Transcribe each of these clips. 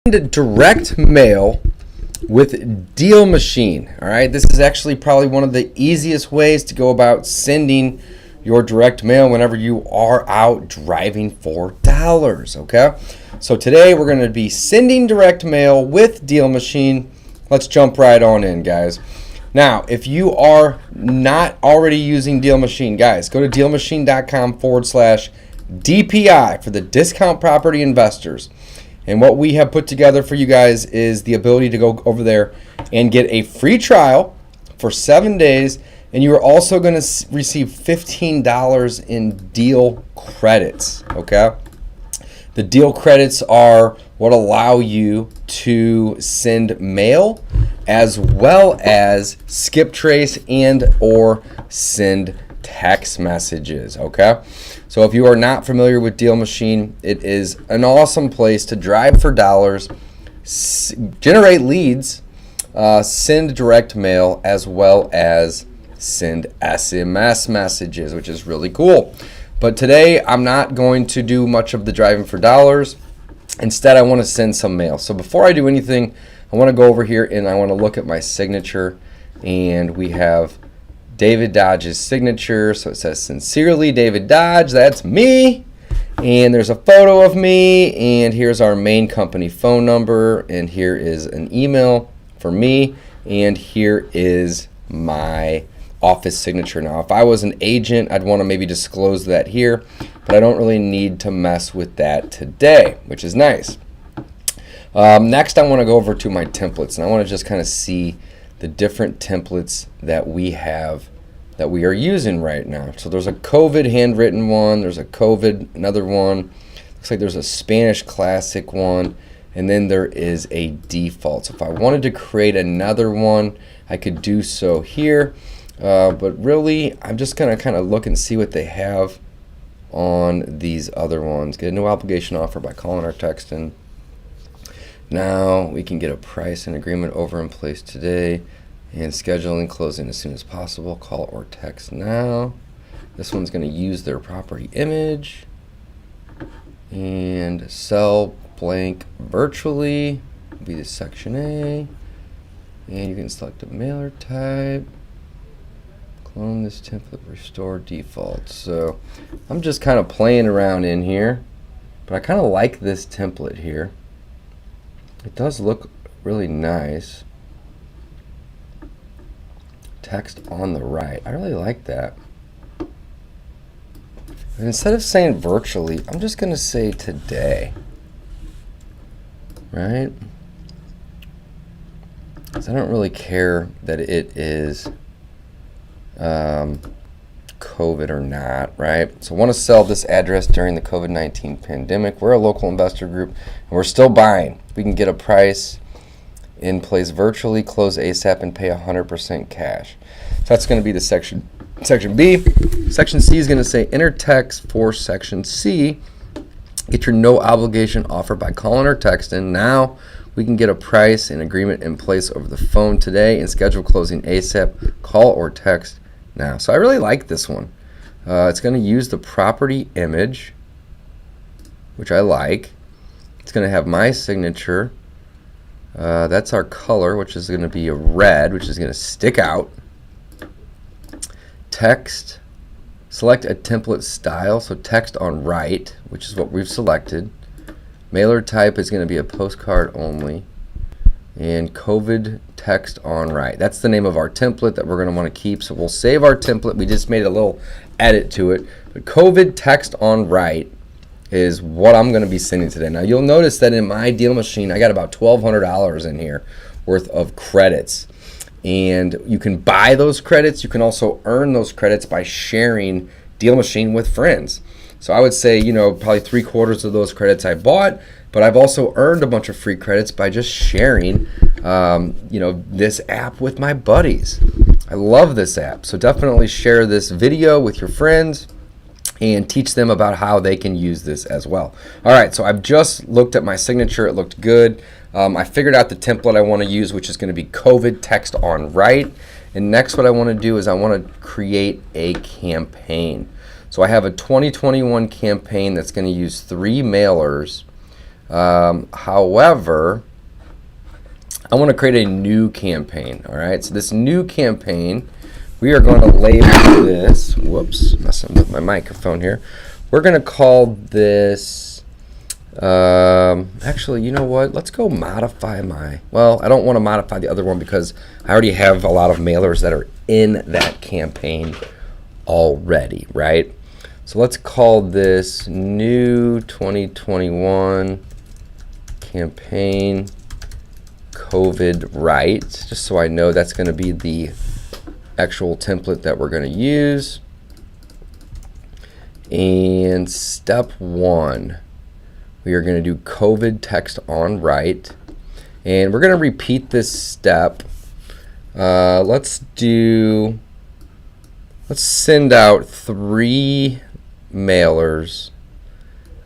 Direct mail with Deal Machine. All right, this is actually probably one of the easiest ways to go about sending your direct mail whenever you are out driving for dollars. Okay, so today we're going to be sending direct mail with Deal Machine. Let's jump right on in, guys. Now, if you are not already using Deal Machine, guys, go to dealmachine.com/DPI for the discount property investors. And what we have put together for you guys is the ability to go over there and get a free trial for 7 days. And you are also going to receive $15 in deal credits. Okay. The deal credits are what allow you to send mail as well as Skiptrace and or send text messages. Okay. So if you are not familiar with Deal Machine, it is an awesome place to drive for dollars, generate leads, send direct mail, as well as send SMS messages, which is really cool. But today I'm not going to do much of the driving for dollars. Instead, I want to send some mail. So before I do anything, I want to go over here and I want to look at my signature, and we have David Dodge's signature. So it says, "Sincerely, David Dodge." That's me. And there's a photo of me. And here's our main company phone number. And here is an email for me. And here is my office signature. Now, if I was an agent, I'd want to maybe disclose that here. But I don't really need to mess with that today, which is nice. Next, I want to go over to my templates. And I want to just kind of see the different templates that we have that we are using right now. So there's a COVID handwritten one, there's a COVID another one, looks like there's a Spanish classic one, and then there is a default. So if I wanted to create another one, I could do so here, but really I'm just gonna kind of look and see what they have on these other ones. Get a no obligation offer by calling or texting. Now we can get a price and agreement over in place today, and scheduling closing as soon as possible. Call or text now. This one's going to use their property image and sell blank virtually. Be the section A, and you can select a mailer type. Clone this template, restore default. So I'm just kind of playing around in here, but I kind of like this template here. It does look really nice. Text on the right. I really like that. And instead of saying virtually, I'm just going to say today. Right? Because I don't really care that it is COVID or not, right? So I want to sell this address during the COVID-19 pandemic. We're a local investor group, and we're still buying. We can get a price in place virtually, close ASAP, and pay 100% cash. So that's going to be the section B. Section C is going to say enter text for section C. Get your no obligation offer by calling or texting. Now we can get a price and agreement in place over the phone today and schedule closing ASAP. Call or text now. So I really like this one. It's going to use the property image, which I like. It's going to have my signature. That's our color, which is going to be a red, which is going to stick out. Text. Select a template style, so text on right, which is what we've selected. Mailer type is going to be a postcard only. And COVID text on right. That's the name of our template that we're going to want to keep. So we'll save our template. We just made a little edit to it. But COVID text on right is what I'm going to be sending today. Now you'll notice that in my Deal Machine, I got about $1,200 in here worth of credits. And you can buy those credits. You can also earn those credits by sharing Deal Machine with friends. So I would say, you know, probably 3/4 of those credits I bought, but I've also earned a bunch of free credits by just sharing, this app with my buddies. I love this app. So definitely share this video with your friends and teach them about how they can use this as well. All right, so I've just looked at my signature. It looked good. I figured out the template I want to use, which is going to be COVID text on right. And next what I want to do is I want to create a campaign. So I have a 2021 campaign that's going to use 3 mailers However, I want to create a new campaign. All right, so this new campaign, we are going to label this, whoops, messing with my microphone here. We're going to call this, actually, you know what? Let's go modify well, I don't want to modify the other one because I already have a lot of mailers that are in that campaign already, right? So let's call this new 2021 campaign COVID right, just so I know that's going to be the actual template that we're going to use. And step 1, we are going to do COVID text on right, and we're going to repeat this step. Let's send out 3 mailers,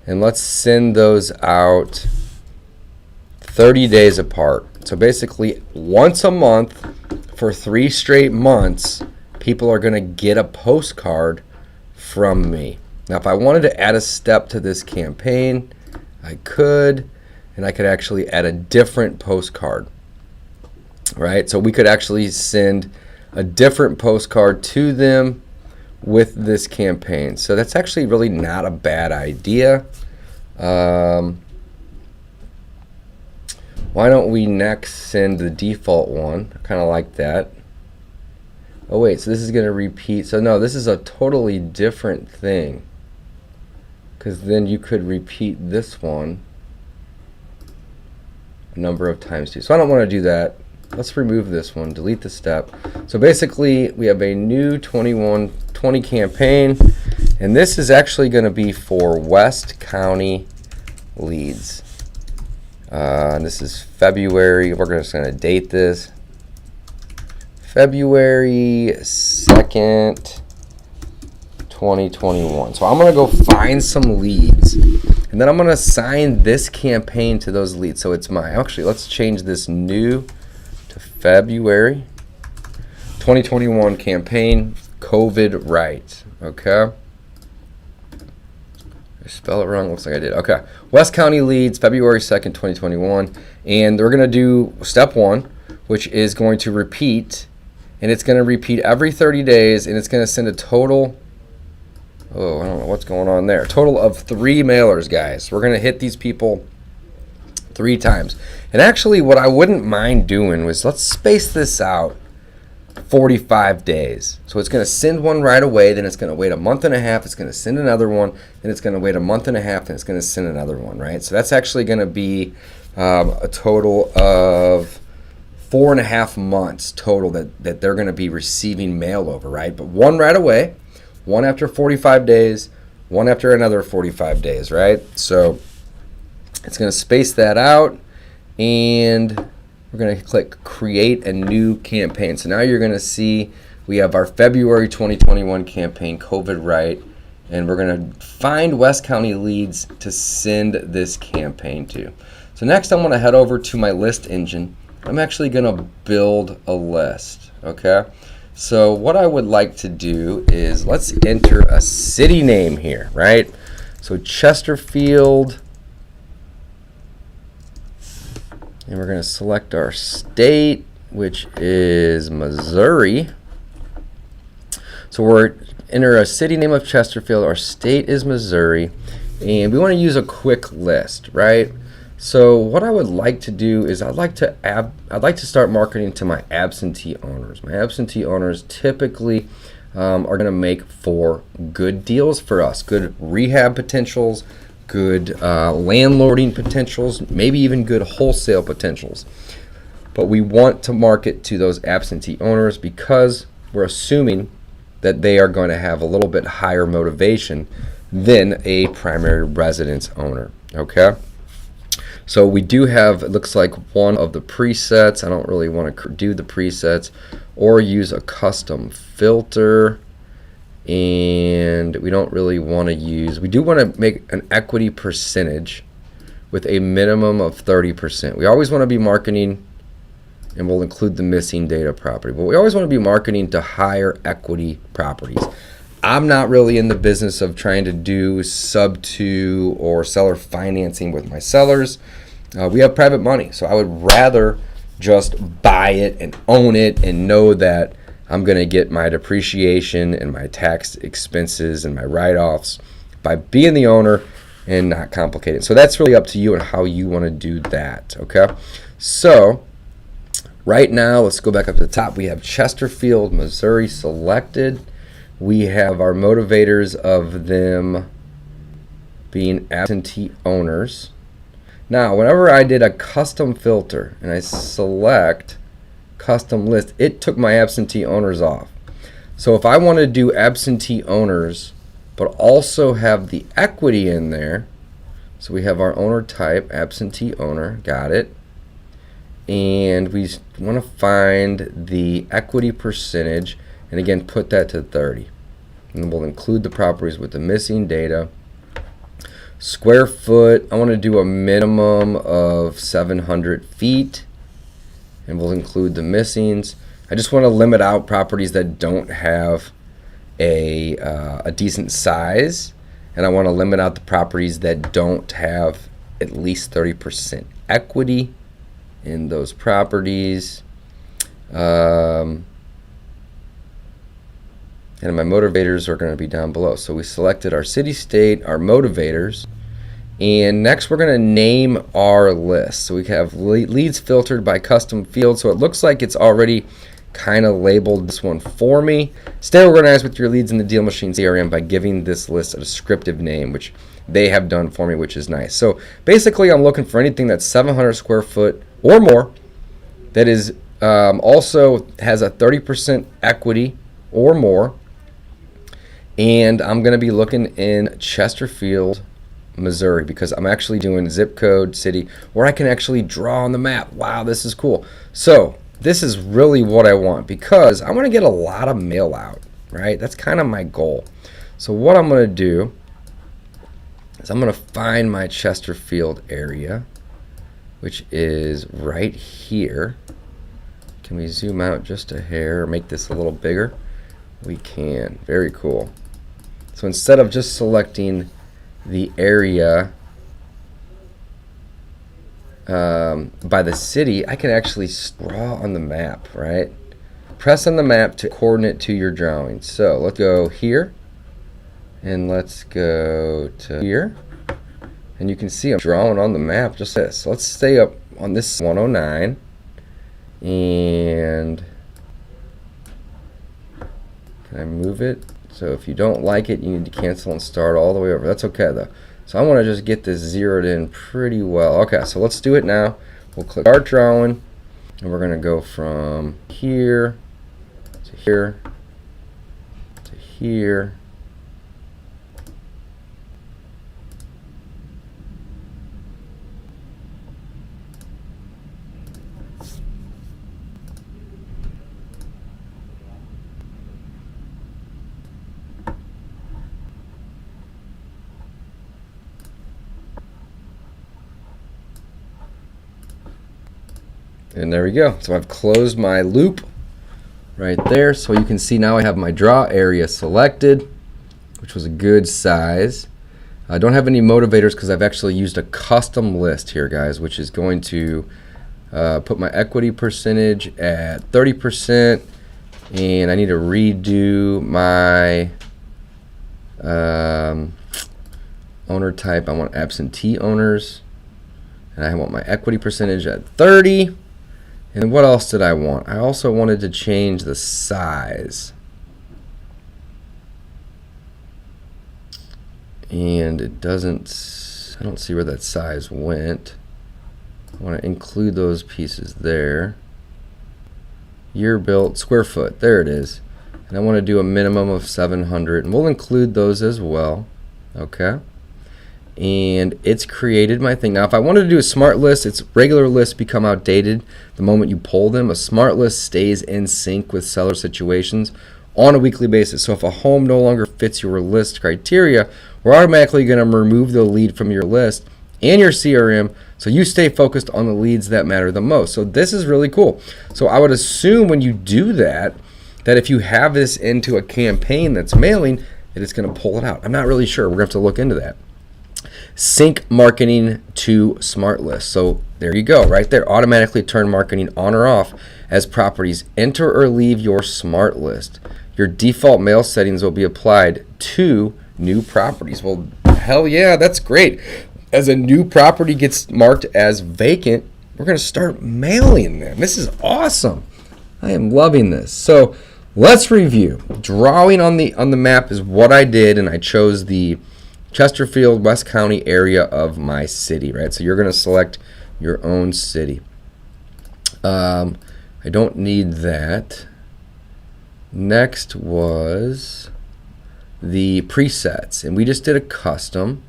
and let's send those out 30 days apart. So basically once a month for 3 straight months, people are going to get a postcard from me. Now if I wanted to add a step to this campaign, I could, and I could actually add a different postcard, right? So we could actually send a different postcard to them with this campaign. So that's actually really not a bad idea. Why don't we next send the default one? I kind of like that. Oh wait, so this is going to repeat. So no, this is a totally different thing, because then you could repeat this one a number of times too. So I don't want to do that. Let's remove this one, delete the step. So basically we have a new 2120 campaign, and this is actually going to be for West County leads. This is February. We're just going to date this February 2nd, 2021. So I'm going to go find some leads, and then I'm going to assign this campaign to those leads. So it's actually, let's change this new to February 2021 campaign, COVID right. Okay. I spell it wrong. Looks like I did. Okay. West County leads, February 2nd, 2021. And we're going to do step 1, which is going to repeat. And it's going to repeat every 30 days. And it's going to send a total, I don't know what's going on there. Total of 3 mailers, guys. We're going to hit these people 3 times. And actually, what I wouldn't mind doing was, let's space this out 45 days. So it's going to send one right away, then it's going to wait a month and a half, it's going to send another one, then it's going to wait a month and a half, then it's going to send another one, right? So that's actually going to be a total of 4.5 months total that they're going to be receiving mail over, right? But one right away, one after 45 days, one after another 45 days, right? So it's going to space that out, and we're going to click create a new campaign. So now you're going to see we have our February 2021 campaign, COVID right, and we're going to find West County leads to send this campaign to. So next I'm going to head over to my list engine. I'm actually going to build a list, okay? So what I would like to do is, let's enter a city name here, right? So Chesterfield, and we're going to select our state, which is Missouri. So we're enter a city name of Chesterfield. Our state is Missouri, and we want to use a quick list, right? So what I would like to do is I'd like to start marketing to my absentee owners. My absentee owners typically are going to make for good deals for us, good rehab potentials, good landlording potentials, maybe even good wholesale potentials. But we want to market to those absentee owners because we're assuming that they are going to have a little bit higher motivation than a primary residence owner, okay? So we do have, it looks like, one of the presets. I don't really want to do the presets or use a custom filter. And we don't really want to use, we do want to make an equity percentage with a minimum of 30%. We always want to be marketing, and we'll include the missing data property, but we always want to be marketing to higher equity properties. I'm not really in the business of trying to do sub to or seller financing with my sellers. We have private money, so I would rather just buy it and own it and know that I'm going to get my depreciation and my tax expenses and my write-offs by being the owner and not complicated. So that's really up to you and how you want to do that, okay? So right now, let's go back up to the top. We have Chesterfield, Missouri selected. We have our motivators of them being absentee owners. Now, whenever I did a custom filter and I select custom list, it took my absentee owners off. So if I want to do absentee owners but also have the equity in there, so we have our owner type, absentee owner, got it, and we want to find the equity percentage, and again put that to 30, and we'll include the properties with the missing data. Square foot, I want to do a minimum of 700 feet, and we'll include the missings. I just want to limit out properties that don't have a decent size, and I want to limit out the properties that don't have at least 30% equity in those properties. And my motivators are going to be down below. So we selected our city, state, our motivators, and next we're going to name our list. So we have leads filtered by custom field. So it looks like it's already kind of labeled this one for me. Stay organized with your leads in the Deal Machine CRM by giving this list a descriptive name, which they have done for me, which is nice. So basically I'm looking for anything that's 700 square foot or more that is also has a 30% equity or more, and I'm going to be looking in Chesterfield, Missouri, because I'm actually doing zip code city where I can actually draw on the map. Wow, this is cool. So this is really what I want, because I want to get a lot of mail out, right? That's kind of my goal. So what I'm going to do is I'm going to find my Chesterfield area, which is right here. Can we zoom out just a hair or make this a little bigger? We can. Very cool. So instead of just selecting the area by the city, I can actually draw on the map, right? Press on the map to coordinate to your drawing. So let's go here, and let's go to here, and you can see I'm drawing on the map just this. So let's stay up on this 109, and can I move it? So if you don't like it, you need to cancel and start all the way over. That's okay though. So I want to just get this zeroed in pretty well. Okay, so let's do it now. We'll click Start Drawing, and we're going to go from here to here to here. And there we go. So I've closed my loop right there. So you can see now I have my draw area selected, which was a good size. I don't have any motivators because I've actually used a custom list here, guys, which is going to put my equity percentage at 30%. And I need to redo my owner type. I want absentee owners. And I want my equity percentage at 30. And what else did I want? I also wanted to change the size. And it doesn't, I don't see where that size went. I want to include those pieces there. Year built, square foot, there it is. And I want to do a minimum of 700, and we'll include those as well. Okay. And it's created my thing. Now if I wanted to do a smart list, its regular lists become outdated the moment you pull them. A smart list stays in sync with seller situations on a weekly basis. So if a home no longer fits your list criteria, we're automatically going to remove the lead from your list and your CRM, so you stay focused on the leads that matter the most. So this is really cool. So I would assume when you do that, that if you have this into a campaign that's mailing, that it's going to pull it out. I'm not really sure. We're going to have to look into that. Sync marketing to smart list. So there you go, right there. Automatically turn marketing on or off as properties enter or leave your smart list. Your default mail settings will be applied to new properties. Well, hell yeah, that's great. As a new property gets marked as vacant, we're going to start mailing them. This is awesome. I am loving this. So let's review. Drawing on the map is what I did, and I chose the Chesterfield, West County area of my city, right? So you're going to select your own city. I don't need that. Next was the presets, and we just did a custom,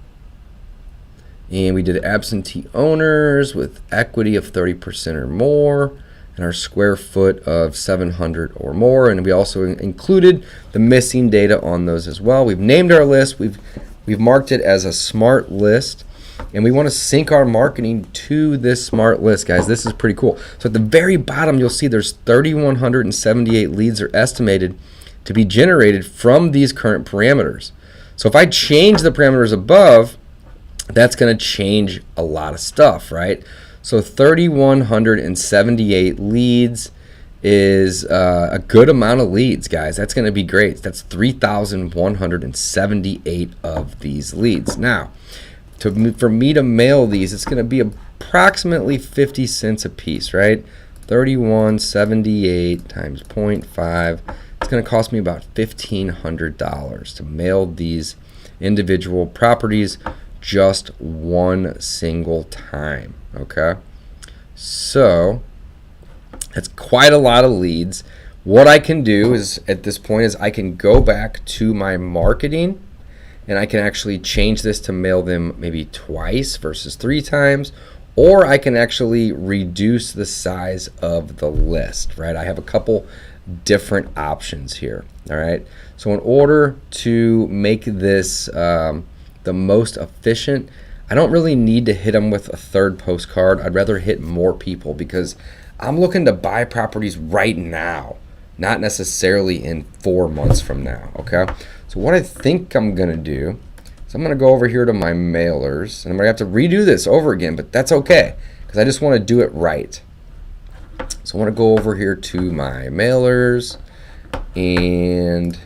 and we did absentee owners with equity of 30% or more, and our square foot of 700 or more, and we also included the missing data on those as well. We've named our list. We've marked it as a smart list, and we want to sync our marketing to this smart list, guys. This is pretty cool. So at the very bottom, you'll see there's 3,178 leads are estimated to be generated from these current parameters. So if I change the parameters above, that's going to change a lot of stuff, right? So 3,178 leads is a good amount of leads, guys. That's going to be great. That's 3,178 of these leads. Now, for me to mail these, it's going to be approximately 50 cents a piece, right? 3,178 times 0.5. It's going to cost me about $1,500 to mail these individual properties just one single time, okay? So that's quite a lot of leads. What I can do is, at this point, is I can go back to my marketing, and I can actually change this to mail them maybe twice versus 3 times, or I can actually reduce the size of the list, right? I have a couple different options here, all right? So in order to make this the most efficient, I don't really need to hit them with a third postcard. I'd rather hit more people, because I'm looking to buy properties right now, not necessarily in 4 months from now, okay? So what I think I'm going to do is I'm going to go over here to my mailers, and I'm going to have to redo this over again, but that's okay, because I just want to do it right. So I want to go over here to my mailers and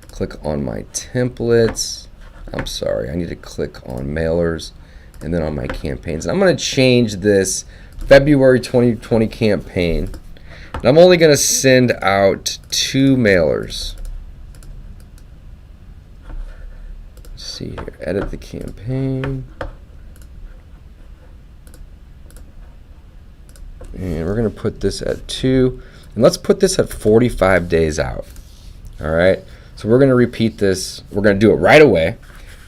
click on my templates. I'm sorry, I need to click on mailers and then on my campaigns. And I'm going to change this February 2020 campaign. And I'm only going to send out 2 mailers. Let's see here, edit the campaign. And we're going to put this at 2. And let's put this at 45 days out. All right. So we're going to repeat this. We're going to do it right away.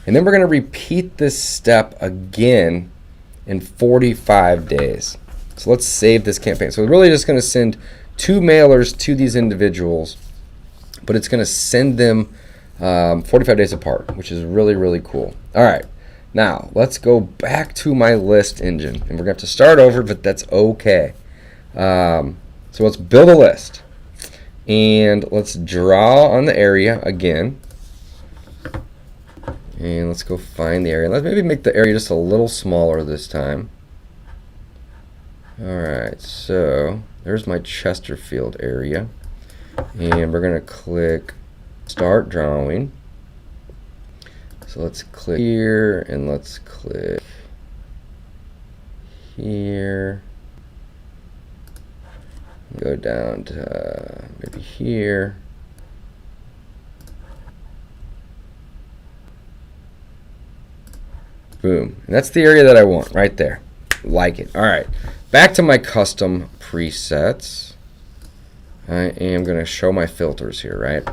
And then we're going to repeat this step again in 45 days. So let's save this campaign. So we're really just going to send 2 mailers to these individuals, but it's going to send them 45 days apart, which is really, really cool. All right. Now, let's go back to my list engine. And we're going to have to start over, but that's okay. So let's build a list. And let's draw on the area again. And let's go find the area. Let's maybe make the area just a little smaller this time. Alright, so there's my Chesterfield area. And we're going to click Start Drawing. So let's click here, and let's click here. Go down to maybe here. Boom. And that's the area that I want right there. Like it. All right. Back to my custom presets. I am going to show my filters here, right?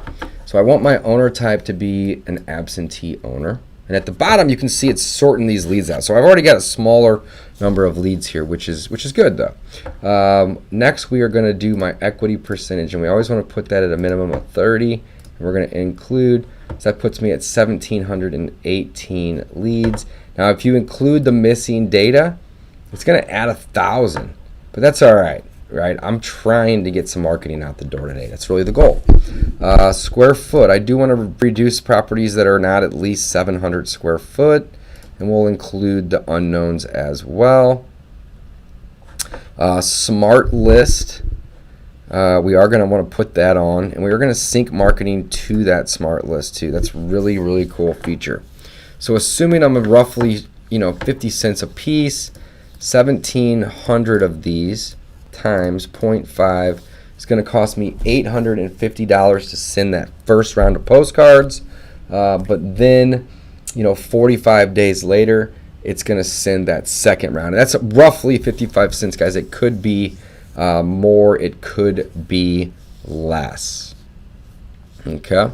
So I want my owner type to be an absentee owner. And at the bottom, you can see it's sorting these leads out. So I've already got a smaller number of leads here, which is good, though. Next, we are going to do my equity percentage. And we always want to put that at a minimum of 30. And we're going to include, so that puts me at 1,718 leads. Now, if you include the missing data, it's going to add 1,000. But that's all right. right? I'm trying to get some marketing out the door today. That's really the goal. Square foot. I do want to reduce properties that are not at least 700 square foot, and we'll include the unknowns as well. Smart list. We are going to want to put that on, and we are going to sync marketing to that smart list too. That's really, really cool feature. So assuming I'm roughly, 50 cents a piece, 1,700 of these times 0.5 is going to cost me $850 to send that first round of postcards. But then, 45 days later, it's going to send that second round. And that's roughly 55 cents, guys. It could be more, it could be less. Okay,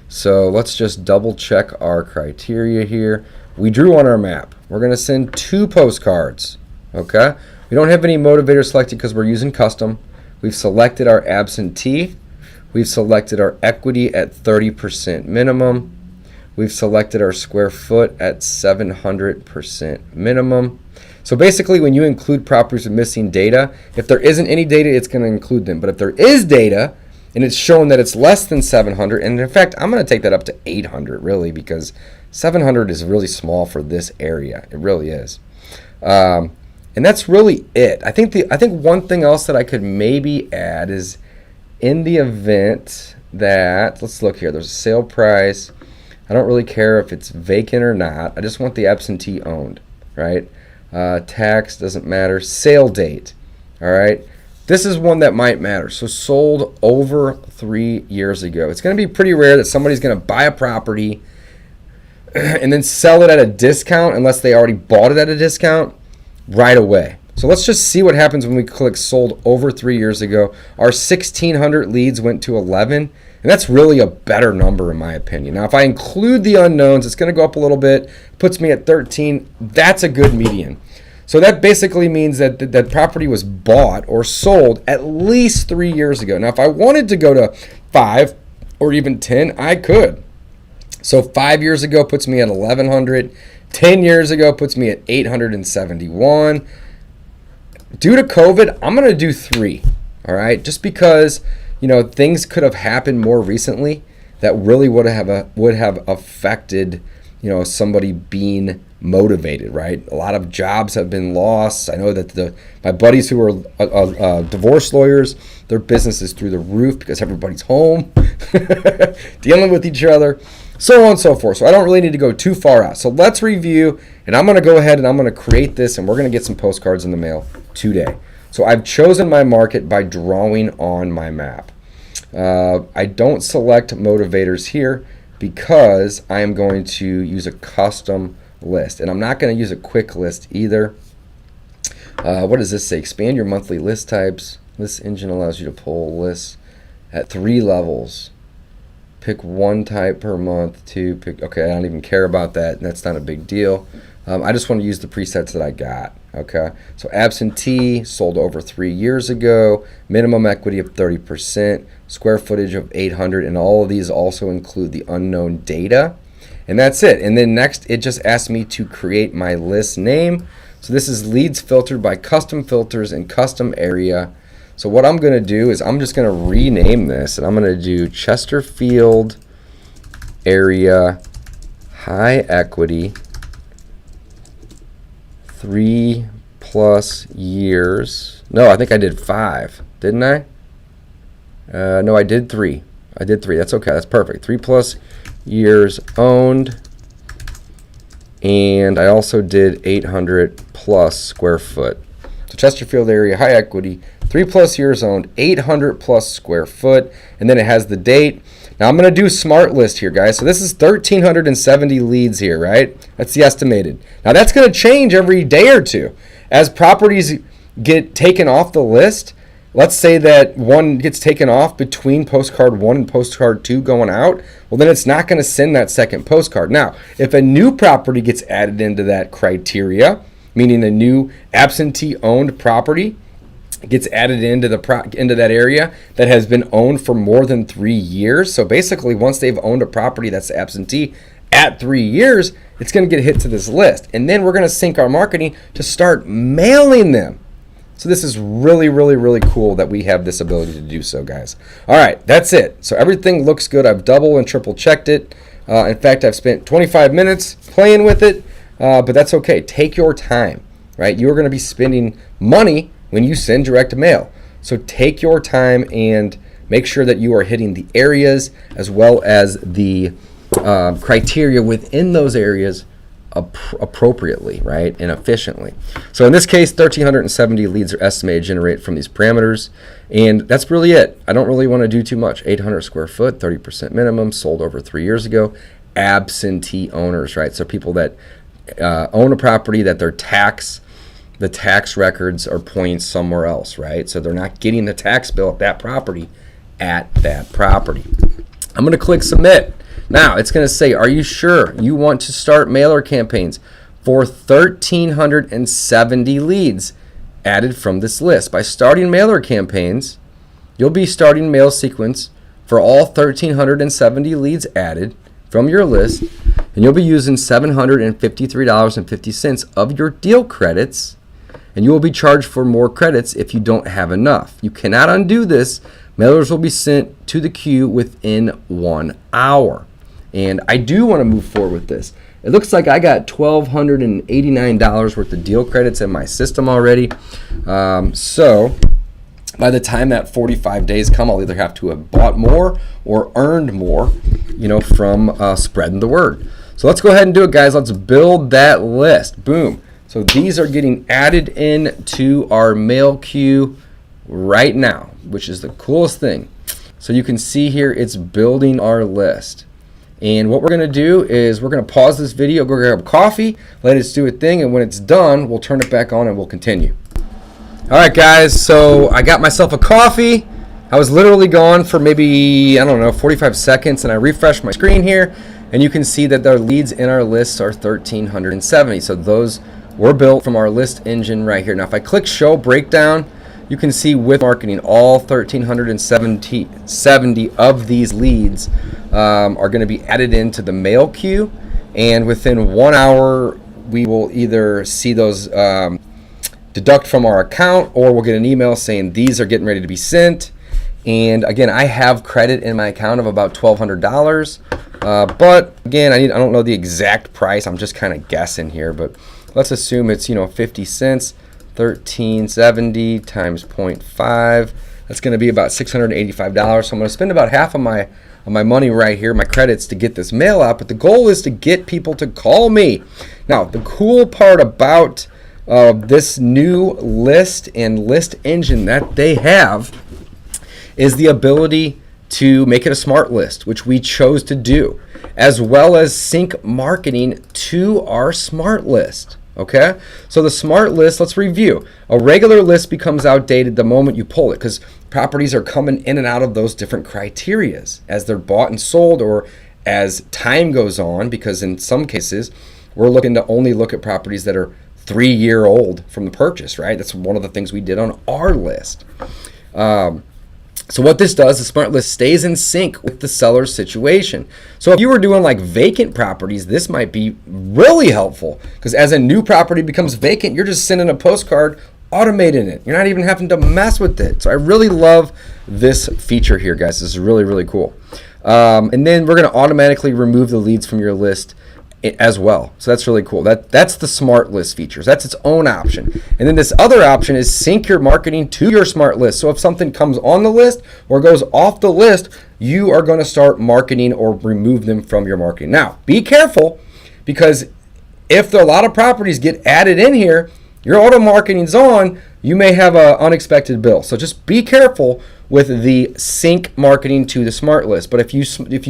so let's just double check our criteria here. We drew on our map. We're going to send 2 postcards. Okay, we don't have any motivators selected because we're using custom. We've selected our absentee. We've selected our equity at 30% minimum. We've selected our square foot at 700% minimum. So basically, when you include properties with missing data, if there isn't any data, it's going to include them. But if there is data and it's shown that it's less than 700, and in fact, I'm going to take that up to 800 really, because 700 is really small for this area. It really is. And that's really it. I think one thing else that I could maybe add is in the event that, let's look here, there's a sale price. I don't really care if it's vacant or not. I just want the absentee owned, right? Tax doesn't matter. Sale date, all right? This is one that might matter. So sold over 3 years ago. It's going to be pretty rare that somebody's going to buy a property and then sell it at a discount unless they already bought it at a discount right away. So let's just see what happens when we click sold over 3 years ago. Our 1,600 leads went to 11, and that's really a better number in my opinion. Now, if I include the unknowns, it's going to go up a little bit, puts me at 13. That's a good median. So that basically means that that property was bought or sold at least 3 years ago. Now, if I wanted to go to 5 or even 10, I could. So 5 years ago puts me at 1,100. 10 years ago puts me at 871. Due to COVID, I'm going to do 3, all right? Just because, things could have happened more recently that really would have affected, somebody being motivated, right? A lot of jobs have been lost. I know that my buddies who are divorce lawyers, their business is through the roof because everybody's home dealing with each other. So on and so forth. So I don't really need to go too far out. So let's review, and I'm going to go ahead and I'm going to create this, and we're going to get some postcards in the mail today. So I've chosen my market by drawing on my map. I don't select motivators here because I am going to use a custom list, and I'm not going to use a quick list either. What does this say? Expand your monthly list types. This engine allows you to pull lists at 3 levels. Pick 1 type per month, 2, okay, I don't even care about that. That's not a big deal. I just want to use the presets that I got, okay? So absentee, sold over 3 years ago, minimum equity of 30%, square footage of 800, and all of these also include the unknown data. And that's it. And then next, it just asked me to create my list name. So this is leads filtered by custom filters and custom area. So what I'm going to do is I'm just going to rename this, and I'm going to do Chesterfield area high equity 3+ years. No, I think I did 5, didn't I? No, I did 3. That's okay. That's perfect. 3+ years owned, and I also did 800+ square foot. So Chesterfield area high equity, 3+ years owned, 800+ square foot, and then it has the date. Now I'm going to do smart list here, guys. So this is 1,370 leads here, right? That's the estimated. Now that's going to change every day or two as properties get taken off the list. Let's say that one gets taken off between postcard 1 and postcard 2 going out. Well, then it's not going to send that second postcard. Now, if a new property gets added into that criteria, meaning a new absentee-owned property gets added into that area that has been owned for more than 3 years. So basically, once they've owned a property that's absentee at 3 years, it's going to get hit to this list. And then we're going to sync our marketing to start mailing them So this is really, really, really cool that we have this ability to do so, guys. All right, that's it. So everything looks good. I've double and triple checked it. In fact, I've spent 25 minutes playing with it, but that's okay. Take your time, right? You're going to be spending money when you send direct mail. So take your time and make sure that you are hitting the areas as well as the criteria within those areas appropriately, right, and efficiently. So in this case, 1,370 leads are estimated to generate from these parameters, and that's really it. I don't really want to do too much. 800 square foot, 30% minimum, sold over 3 years ago. Absentee owners, right? So people that own a property that the tax records are pointing somewhere else, right? So they're not getting the tax bill at that property I'm going to click submit. Now it's going to say, are you sure you want to start mailer campaigns for 1,370 leads added from this list? By starting mailer campaigns, you'll be starting mail sequence for all 1,370 leads added from your list, and you'll be using $753.50 of your deal credits, and you will be charged for more credits if you don't have enough. You cannot undo this. Mailers will be sent to the queue within 1 hour. And I do want to move forward with this. It looks like I got $1,289 worth of deal credits in my system already. So by the time that 45 days come, I'll either have to have bought more or earned more, from spreading the word. So let's go ahead and do it, guys. Let's build that list. Boom. So these are getting added in to our mail queue right now, which is the coolest thing. So you can see here it's building our list. And what we're going to do is we're going to pause this video, go grab coffee, let it do its thing, and when it's done, we'll turn it back on and we'll continue. All right, guys, so I got myself a coffee. I was literally gone for maybe, 45 seconds, and I refreshed my screen here, and you can see that the leads in our list are 1,370. So those were built from our list engine right here. Now, if I click Show Breakdown, you can see with marketing, all 1,370 of these leads are going to be added into the mail queue, and within 1 hour, we will either see those deduct from our account, or we'll get an email saying these are getting ready to be sent. And again, I have credit in my account of about $1,200, but again, I don't know the exact price. I'm just kind of guessing here, but let's assume it's 50 cents. 1,370 times 0.5. That's going to be about $685. So I'm going to spend about half of my money right here, my credits, to get this mail out. But the goal is to get people to call me. Now, the cool part about this new list and list engine that they have is the ability to make it a smart list, which we chose to do, as well as sync marketing to our smart list. Okay, so the smart list, let's review. A regular list becomes outdated the moment you pull it, because properties are coming in and out of those different criterias as they're bought and sold, or as time goes on, because in some cases we're looking to only look at properties that are 3 year old from the purchase, right? That's one of the things we did on our list. So what this does, the smart list stays in sync with the seller's situation. So if you were doing like vacant properties, this might be really helpful, because as a new property becomes vacant, you're just sending a postcard, automating it. You're not even having to mess with it. So I really love this feature here, guys. This is really, really cool. And then we're going to automatically remove the leads from your list as well. So that's really cool. That's the smart list features. That's its own option. And then this other option is sync your marketing to your smart list. So if something comes on the list or goes off the list, you are going to start marketing or remove them from your marketing. Now, be careful, because if a lot of properties get added in here, your auto marketing's on, you may have an unexpected bill. So just be careful with the sync marketing to the smart list. But if you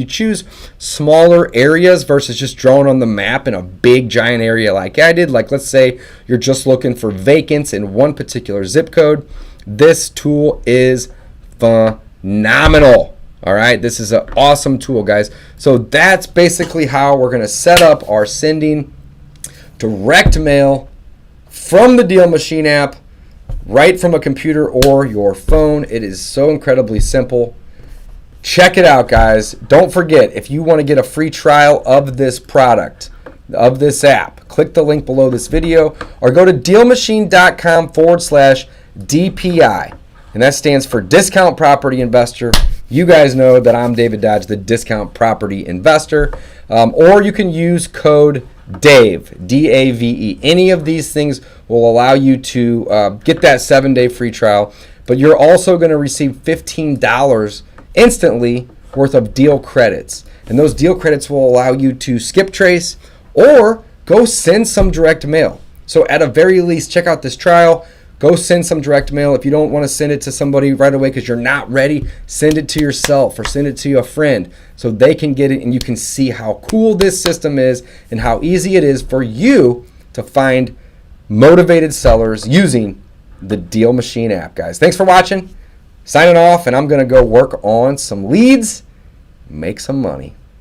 choose smaller areas versus just drawing on the map in a big giant area like I did, like let's say you're just looking for vacants in one particular zip code, this tool is phenomenal. All right, this is an awesome tool, guys. So that's basically how we're going to set up our sending direct mail from the Deal Machine app, right from a computer or your phone. It is so incredibly simple. Check it out, guys. Don't forget, if you want to get a free trial of this product, of this app, click the link below this video, or go to dealmachine.com/DMV DPI, and that stands for Discount Property Investor. You guys know that I'm David Dodge, the Discount Property Investor, or you can use code DAVE, D-A-V-E. Any of these things will allow you to get that 7-day free trial, but you're also going to receive $15 instantly worth of deal credits. And those deal credits will allow you to Skiptrace or go send some direct mail. So at a very least, check out this trial. Go send some direct mail. If you don't want to send it to somebody right away because you're not ready, send it to yourself or send it to a friend so they can get it and you can see how cool this system is and how easy it is for you to find motivated sellers using the Deal Machine app, guys. Thanks for watching. Signing off, and I'm going to go work on some leads, make some money.